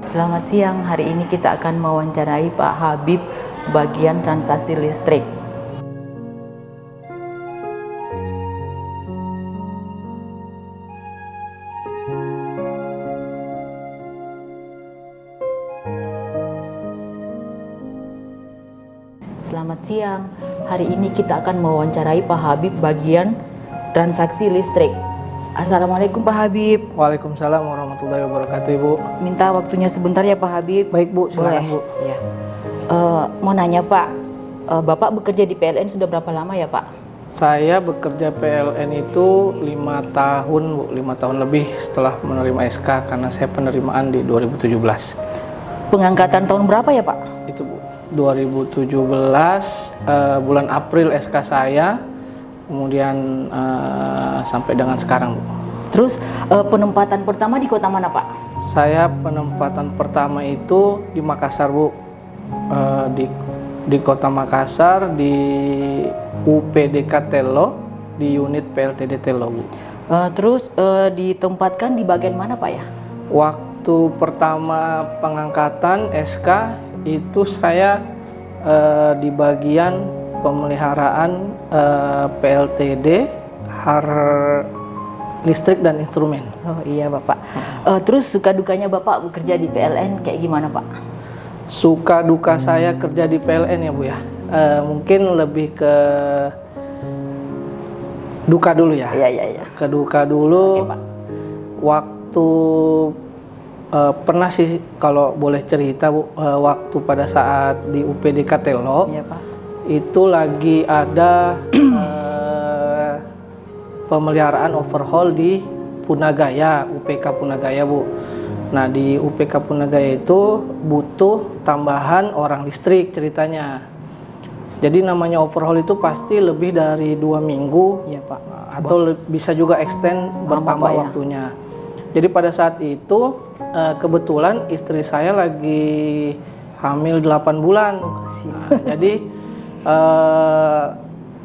Selamat siang, hari ini kita akan mewawancarai Pak Habib bagian transaksi listrik. Selamat siang, hari ini kita akan mewawancarai Pak Habib bagian transaksi listrik. Assalamualaikum Pak Habib. Waalaikumsalam warahmatullahi wabarakatuh, Ibu. Minta waktunya sebentar ya Pak Habib. Baik, Bu, silakan, Bu. Ya. Mau nanya Pak, Bapak bekerja di PLN sudah berapa lama ya Pak? Saya bekerja PLN itu 5 tahun, Bu, 5 tahun lebih setelah menerima SK karena saya penerimaan di 2017. Pengangkatan tahun berapa ya Pak? Itu, Bu, 2017 bulan April SK saya, kemudian sampai dengan sekarang, Bu. Terus penempatan pertama di kota mana Pak? Saya penempatan pertama itu di Makassar, Bu. Di kota Makassar, di UPDK Tello, di unit PLTD Tello, Bu. Terus ditempatkan di bagian mana Pak ya? Waktu pertama pengangkatan SK itu saya di bagian pemeliharaan PLTD, listrik dan instrumen. Oh iya Bapak. Terus suka dukanya Bapak bekerja di PLN kayak gimana Pak? Suka duka saya kerja di PLN ya, Bu ya. Mungkin lebih ke duka dulu ya. Iya. Ke duka dulu. Oke, Pak. Waktu pernah sih kalau boleh cerita, Bu, waktu pada saat di UPDK Tello, Iya Pak. itu lagi ada pemeliharaan overhaul di Punagaya, UPK Punagaya, Bu. Nah, di UPK Punagaya itu butuh tambahan orang listrik ceritanya. Jadi namanya overhaul itu pasti lebih dari 2 minggu. Iya Pak. Atau bisa juga extend bertambah Pak, ya. waktunya. Jadi pada saat itu kebetulan istri saya lagi hamil 8 bulan. Nah, jadi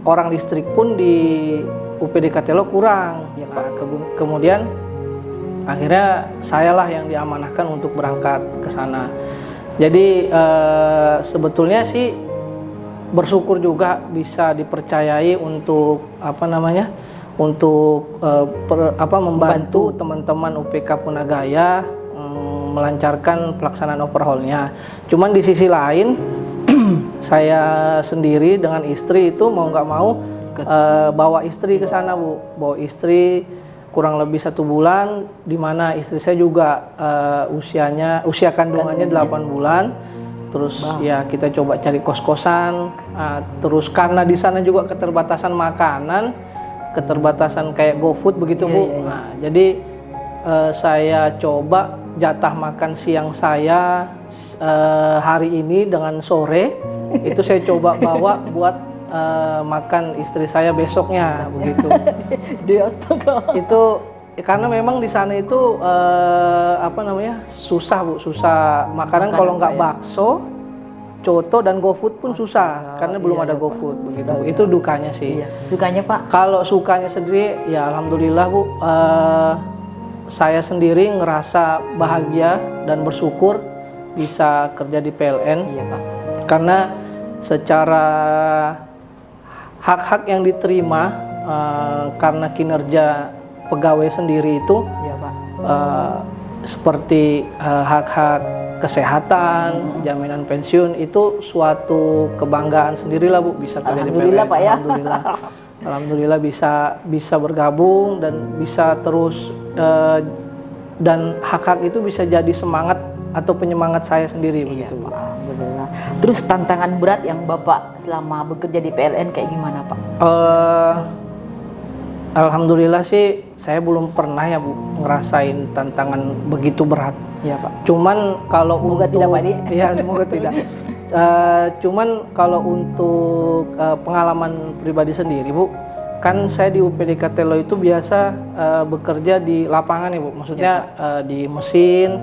orang listrik pun di UPDK Tello kurang. Ya, Nah, kemudian akhirnya sayalah yang diamanahkan untuk berangkat ke sana. Jadi sebetulnya sih bersyukur juga bisa dipercayai untuk membantu teman-teman UPK Punagaya melancarkan pelaksanaan overhaulnya. Cuman di sisi lain saya sendiri dengan istri itu mau nggak mau bawa istri ke sana, Bu. Bawa istri kurang lebih 1 bulan, di mana istri saya juga usia kandungannya 8 bulan. Terus ya kita coba cari kos-kosan. Terus karena di sana juga keterbatasan makanan, keterbatasan kayak GoFood begitu, Bu. Iya. Nah, jadi saya coba jatah makan siang saya hari ini dengan sore itu saya coba bawa buat makan istri saya besoknya begitu. Itu karena memang di sana itu susah, Bu, susah makanan kalau nggak bakso, coto dan GoFood pun susah karena belum ada GoFood begitu. Itu dukanya sih. Iya. Sukanya Pak? Kalau sukanya sendiri ya alhamdulillah, Bu. Saya sendiri ngerasa bahagia dan bersyukur bisa kerja di PLN. Iya Pak. Karena secara hak-hak yang diterima karena kinerja pegawai sendiri itu, Iya Pak. seperti hak-hak kesehatan, jaminan pensiun itu suatu kebanggaan sendirilah, Bu, bisa kerja di PLN. Alhamdulillah Pak ya. Alhamdulillah bisa bergabung dan bisa terus dan hak-hak itu bisa jadi semangat atau penyemangat saya sendiri begitu, Bu. Alhamdulillah. Terus tantangan berat yang Bapak selama bekerja di PLN kayak gimana Pak? Alhamdulillah sih saya belum pernah ya, Bu, ngerasain tantangan begitu berat. Iya Pak. Cuman kalau Semoga tidak, Pak Di. Ya, semoga tidak. Cuman kalau untuk pengalaman pribadi sendiri, Bu, kan saya di UPDK Tello itu biasa bekerja di lapangan ya, Bu. Maksudnya di mesin,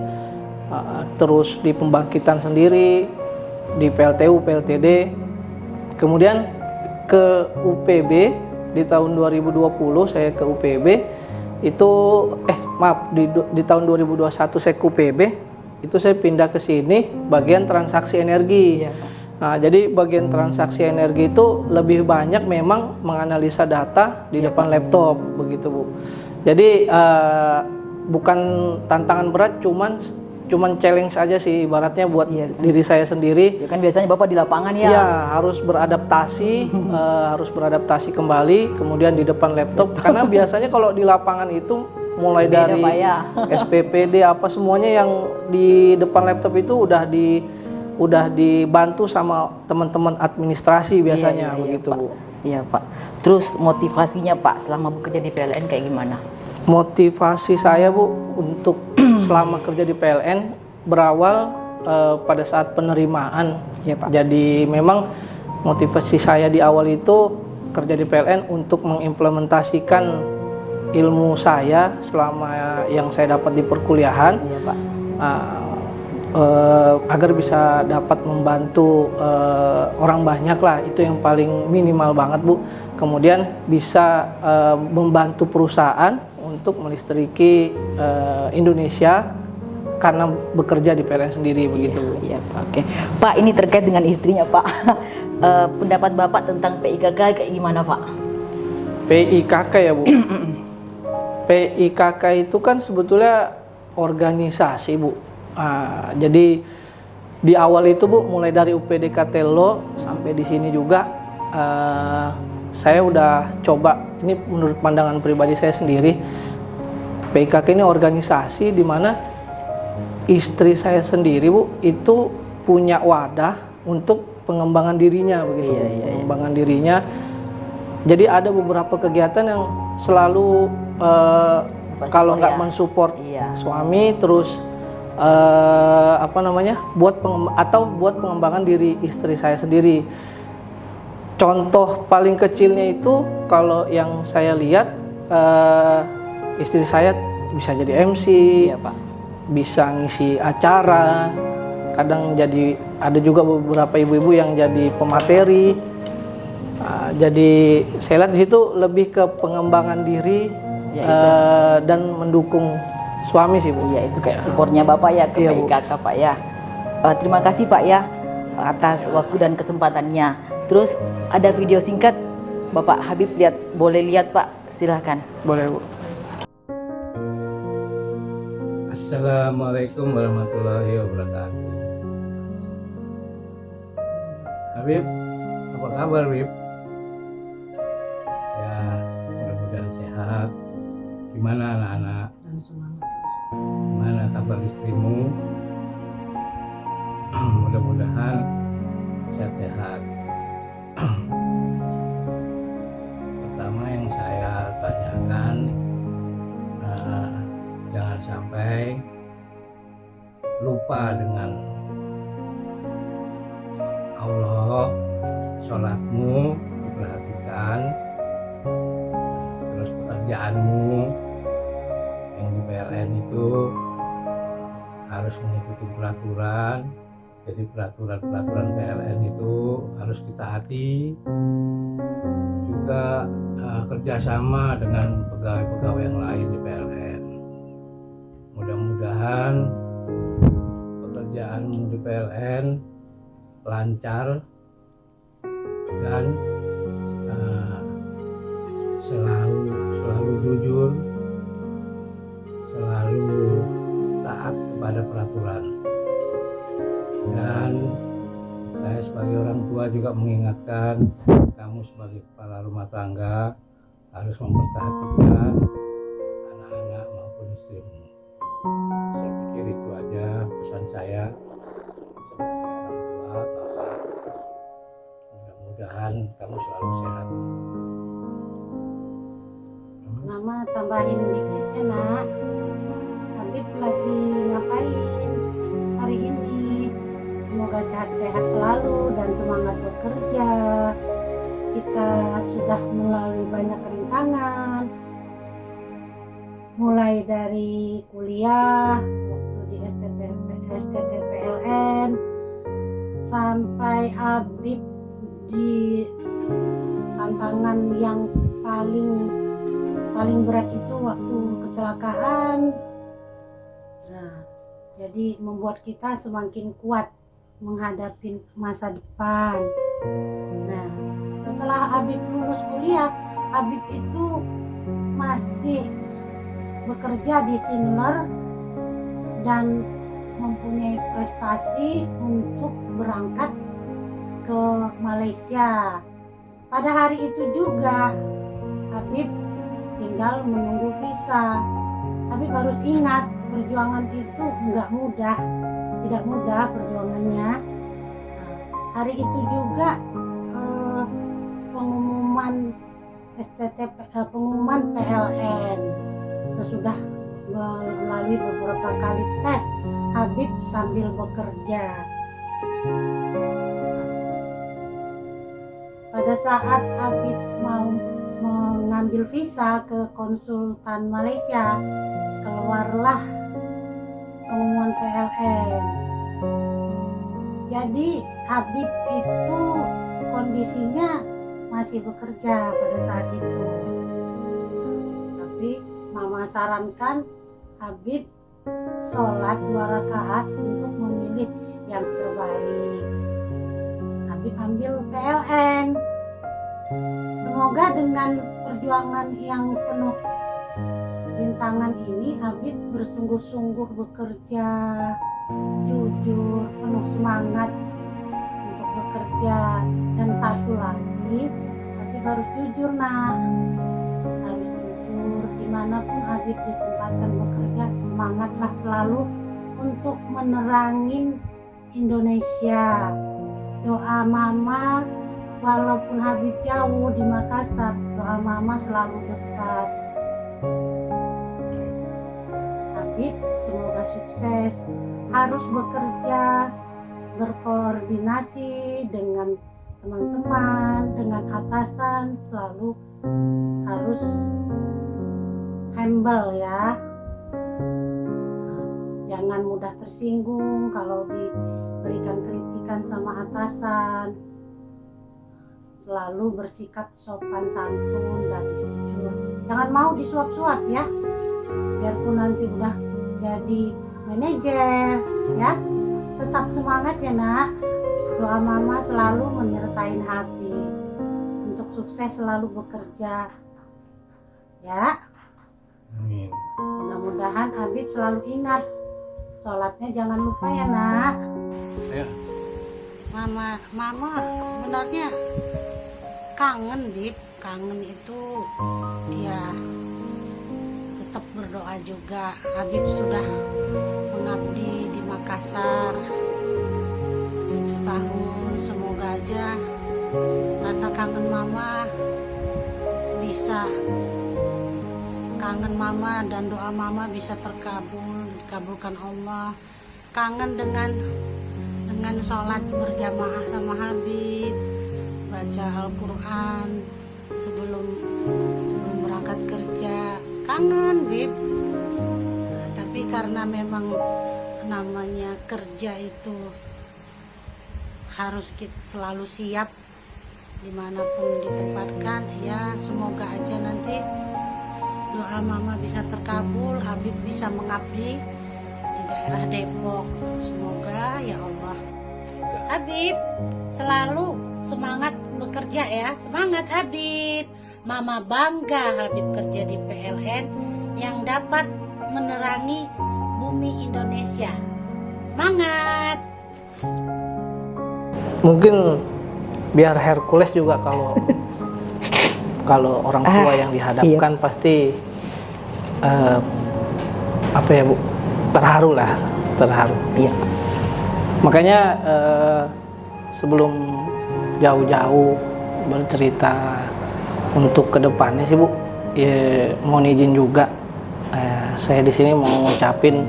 terus di pembangkitan sendiri, di PLTU, PLTD. Kemudian ke UPB di tahun 2020 saya ke UPB itu di tahun 2021 saya ke UPB itu saya pindah ke sini bagian transaksi energi. Iya, Pak. Nah, jadi bagian transaksi energi itu lebih banyak memang menganalisa data di depan laptop begitu, Bu. Jadi bukan tantangan berat, cuman challenge aja sih ibaratnya buat diri saya sendiri. Ya kan biasanya Bapak di lapangan ya. Iya, harus beradaptasi, harus beradaptasi kembali kemudian di depan laptop karena biasanya kalau di lapangan itu mulai Beda, dari Pak, ya. SPPD apa semuanya yang di depan laptop itu udah dibantu sama teman-teman administrasi biasanya begitu, Pak. Bu. Iya, Pak. Terus motivasinya Pak selama bekerja di PLN kayak gimana? Motivasi saya, Bu, untuk selama kerja di PLN berawal pada saat penerimaan. Ya, Pak. Jadi memang motivasi saya di awal itu kerja di PLN untuk mengimplementasikan ilmu saya selama yang saya dapat di perkuliahan. Iya, Pak. Agar bisa dapat membantu orang banyak lah, itu yang paling minimal banget, Bu. Kemudian bisa membantu perusahaan untuk melistriki Indonesia karena bekerja di PLN sendiri begitu, Bu. Iya, Pak. Oke. Pak, ini terkait dengan istrinya, Pak. Pendapat Bapak tentang PIKK kayak gimana, Pak? PIKK ya, Bu. PIKK itu kan sebetulnya organisasi, Bu. Jadi di awal itu, Bu, mulai dari UPDKT Law sampai di sini juga saya udah coba, ini menurut pandangan pribadi saya sendiri, PIKK ini organisasi di mana istri saya sendiri, Bu, itu punya wadah untuk pengembangan dirinya begitu. Pengembangan dirinya. Jadi ada beberapa kegiatan yang selalu kalau nggak mensupport suami, terus buat pengembangan diri istri saya sendiri. Contoh paling kecilnya itu kalau yang saya lihat, istri saya bisa jadi MC, Pak. bisa ngisi acara, kadang jadi ada juga beberapa ibu-ibu yang jadi pemateri. Jadi saya lihat di situ lebih ke pengembangan diri dan mendukung suami sih, Bu. Iya, itu kayak supportnya Bapak ya ke PIKK, Pak ya. Terima kasih Pak ya atas waktu dan kesempatannya. Terus ada video singkat Bapak Habib boleh lihat, Pak? Silahkan. Boleh, Bu. Assalamualaikum warahmatullahi wabarakatuh. Habib, apa kabar, Habib? Ya, mudah-mudahan sehat. Gimana anak-anak? Gimana kabar istrimu? Mudah-mudahan sehat-sehat. Pertama yang saya tanyakan, jangan sampai lupa dengan Allah, sholatmu diperhatikan, terus pekerjaanmu yang di PLN itu harus mengikuti peraturan. Jadi peraturan PLN itu harus ditaati. Juga kerjasama dengan pegawai-pegawai yang lain di PLN. Mudah-mudahan pekerjaanmu di PLN lancar dan selalu jujur, selalu taat kepada peraturan. Dan saya sebagai orang tua juga mengingatkan kamu sebagai kepala rumah tangga harus memperhatikan anak-anak maupun istrimu. Saya pikir itu aja pesan saya sebagai orang tua, Bapak. Mudah-mudahan kamu selalu sehat. Mama tambahin dikit ya, Nak. Habib lagi ngapain hari ini? Semoga sehat-sehat selalu dan semangat bekerja. Kita sudah melalui banyak rintangan, mulai dari kuliah waktu di STTPLN sampai Habib di tantangan yang paling berat itu waktu kecelakaan. Nah, Jadi membuat kita semakin kuat menghadapi masa depan. Nah, setelah Habib lulus kuliah, Habib itu masih bekerja di Sinler dan mempunyai prestasi untuk berangkat ke Malaysia. Pada hari itu juga Habib tinggal menunggu visa. Habib harus ingat, perjuangan itu nggak mudah, tidak mudah perjuangannya. Nah, hari itu juga pengumuman pengumuman PLN. Sesudah melalui beberapa kali tes, Habib sambil bekerja. Pada saat Habib mau mengambil visa ke konsultan Malaysia, keluarlah pengumuman PLN. Jadi Habib itu kondisinya masih bekerja pada saat itu. Tapi Mama sarankan Habib sholat 2 rakaat untuk memilih yang terbaik. Habib ambil PLN. Semoga dengan perjuangan yang penuh rintangan ini, Habib bersungguh-sungguh bekerja, jujur, penuh semangat untuk bekerja. Dan satu lagi, Habib harus jujur, nak. Harus jujur, dimanapun Habib ditempatkan bekerja, semangatlah selalu untuk menerangin Indonesia. Doa Mama, walaupun Habib jauh di Makassar, doa Mama selalu dekat. Habib semoga sukses, harus bekerja, berkoordinasi dengan teman-teman, dengan atasan, selalu harus humble ya. Jangan mudah tersinggung kalau diberikan kritikan sama atasan. Selalu bersikap sopan santun dan jujur. Jangan mau disuap-suap ya. Biarpun nanti udah jadi manajer ya. Tetap semangat ya, nak. Doa Mama selalu menyertai Habib untuk sukses selalu bekerja. Ya. Amin. Mudah-mudahan Habib selalu ingat. Sholatnya jangan lupa ya, nak. Ya. Mama sebenarnya kangen, Bib. Kangen itu ya tetap berdoa juga. Habib sudah mengabdi di Makassar 7 tahun. Semoga aja rasa kangen Mama bisa, kangen Mama dan doa Mama bisa dikabulkan Allah. Kangen dengan sholat berjamaah sama Habib, baca Al-Quran sebelum berangkat kerja. Kangen, Bib. Tapi karena memang namanya kerja itu harus selalu siap dimanapun ditempatkan. Ya semoga aja nanti doa Mama bisa terkabul, Habib bisa mengabdi di daerah Depok. Semoga ya Allah. Habib selalu semangat bekerja ya. Semangat Habib. Mama bangga Habib kerja di PLN yang dapat menerangi bumi Indonesia. Semangat. Mungkin biar Hercules juga kalau orang tua yang dihadapkan pasti apa ya Bu, terharu. Iya. Makanya sebelum jauh-jauh bercerita untuk kedepannya sih Bu, ya mohon izin juga saya di sini mau ngucapin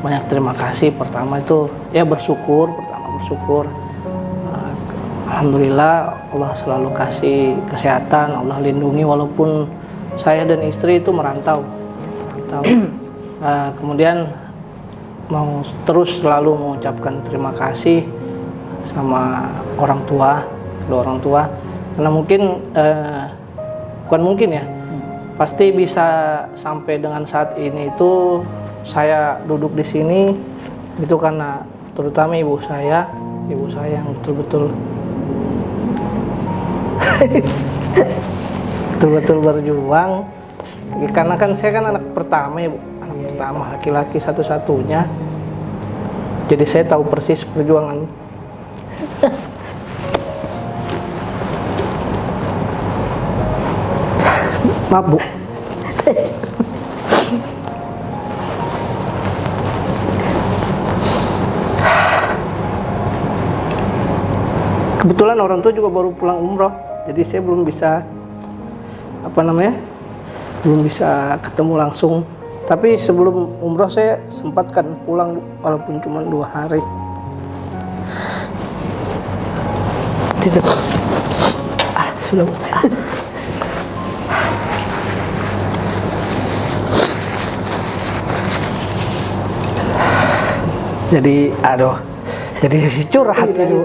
banyak terima kasih. Pertama itu ya bersyukur. Alhamdulillah Allah selalu kasih kesehatan, Allah lindungi walaupun saya dan istri itu merantau. Kemudian mau terus selalu mengucapkan terima kasih sama kedua orang tua, karena bukan mungkin ya, pasti bisa sampai dengan saat ini itu saya duduk di sini Itu karena terutama ibu saya yang betul-betul betul-betul berjuang. Ya, karena kan saya kan anak pertama ya Bu, anak pertama laki-laki satu-satunya. Jadi saya tahu persis perjuangan. Maaf Bu. Kebetulan orang tua juga baru pulang umroh, jadi saya belum bisa belum bisa ketemu langsung. Tapi sebelum umroh saya sempatkan pulang walaupun cuma 2 hari. Sudah Bu. Jadi si curhat itu.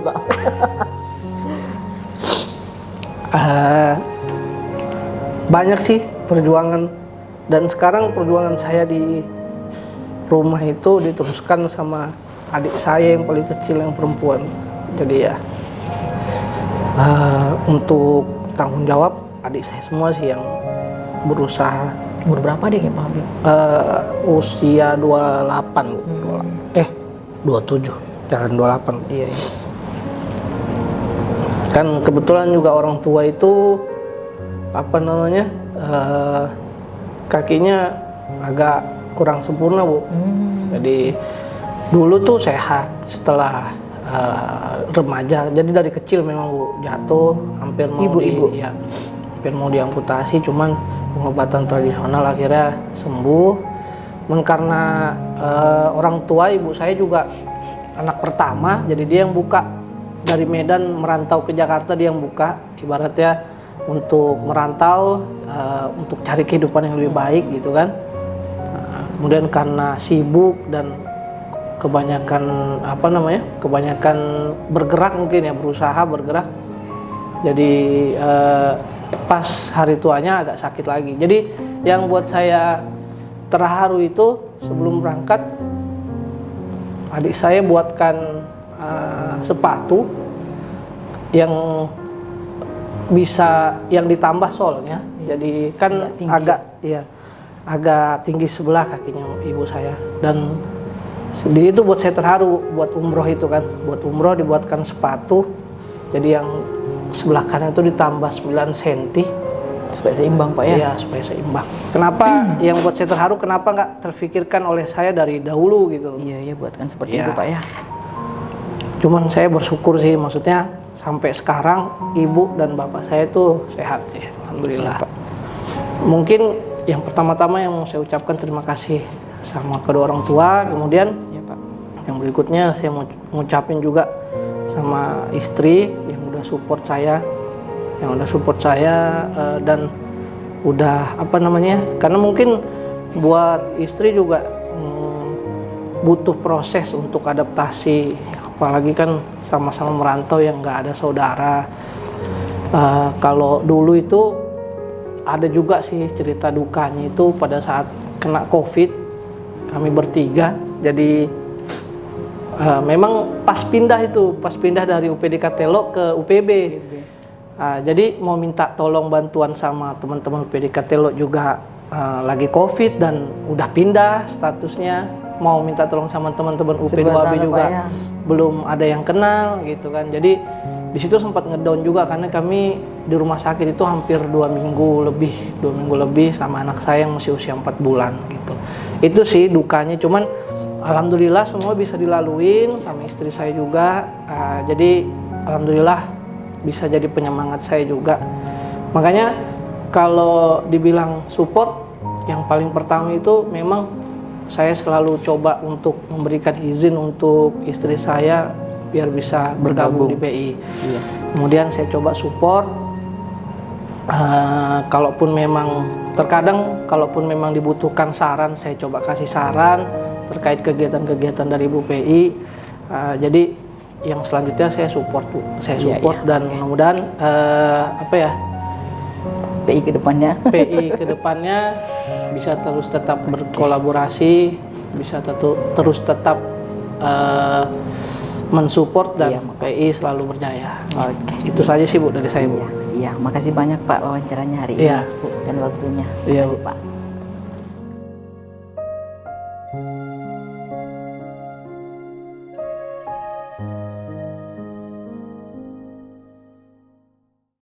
Banyak sih perjuangan, dan sekarang perjuangan saya di rumah itu diteruskan sama adik saya yang paling kecil yang perempuan. Jadi ya untuk tanggung jawab adik saya semua sih yang berusaha. Umur berapa deh Pak Habib? Usia 28 27 jalan 28. Iya. Kan kebetulan juga orang tua itu kakinya agak kurang sempurna Bu. Jadi dulu tuh sehat, setelah remaja, jadi dari kecil memang Bu jatuh, hampir mau hampir mau diamputasi, cuman pengobatan tradisional akhirnya sembuh. Karena orang tua ibu saya juga anak pertama, jadi dia yang buka. Dari Medan merantau ke Jakarta, dia yang buka, ibaratnya untuk merantau, untuk cari kehidupan yang lebih baik gitu kan. Kemudian karena sibuk dan kebanyakan bergerak mungkin ya, berusaha bergerak, jadi pas hari tuanya agak sakit lagi. Jadi yang buat saya terharu itu sebelum berangkat adik saya buatkan sepatu yang ditambah solnya. Jadi kan agak tinggi sebelah kakinya ibu saya, dan di situ buat saya terharu. Buat umroh itu kan, buat umroh dibuatkan sepatu, jadi yang sebelah kanan itu ditambah 9 cm supaya seimbang Pak ya? Iya, supaya seimbang. Kenapa yang buat saya terharu, kenapa nggak terfikirkan oleh saya dari dahulu gitu? Iya, buatkan seperti itu Pak ya. Cuman saya bersyukur sih, maksudnya sampai sekarang ibu dan bapak saya itu sehat sih, alhamdulillah. Pak. Mungkin yang pertama-tama yang mau saya ucapkan terima kasih sama kedua orang tua. Kemudian Pak, yang berikutnya saya mau ngucapin juga sama istri yang udah support saya, dan udah karena mungkin buat istri juga butuh proses untuk adaptasi, apalagi kan sama-sama merantau yang nggak ada saudara. Kalau dulu itu ada juga sih cerita dukanya itu pada saat kena COVID, kami bertiga. Jadi memang pas pindah dari UPD Katelok ke UPB. Jadi mau minta tolong bantuan sama teman-teman UPD Katelok juga lagi COVID dan udah pindah statusnya. Mau minta tolong sama teman-teman UP2B juga belum ada yang kenal gitu kan. Jadi di situ sempat ngedown juga karena kami di rumah sakit itu hampir 2 minggu lebih sama anak saya yang masih usia 4 bulan gitu. Itu sih dukanya, cuman alhamdulillah semua bisa dilaluin sama istri saya juga. Jadi alhamdulillah bisa jadi penyemangat saya juga. Makanya kalau dibilang support, yang paling pertama itu memang saya selalu coba untuk memberikan izin untuk istri saya biar bisa bergabung di PI. Iya. Kemudian saya coba support. Kalaupun memang dibutuhkan saran, saya coba kasih saran terkait kegiatan-kegiatan dari Ibu PI. Jadi yang selanjutnya saya support Bu. Saya support dan mudah-mudahan PI ke depannya bisa terus tetap berkolaborasi, bisa terus tetap mensupport dan Iya, makasih. PI selalu berjaya. Oke. Itu saja sih Bu dari saya Bu. Iya, makasih banyak Pak wawancaranya hari ini Iya. Bu, dan waktunya. Iya, Makasih Bu. Pak.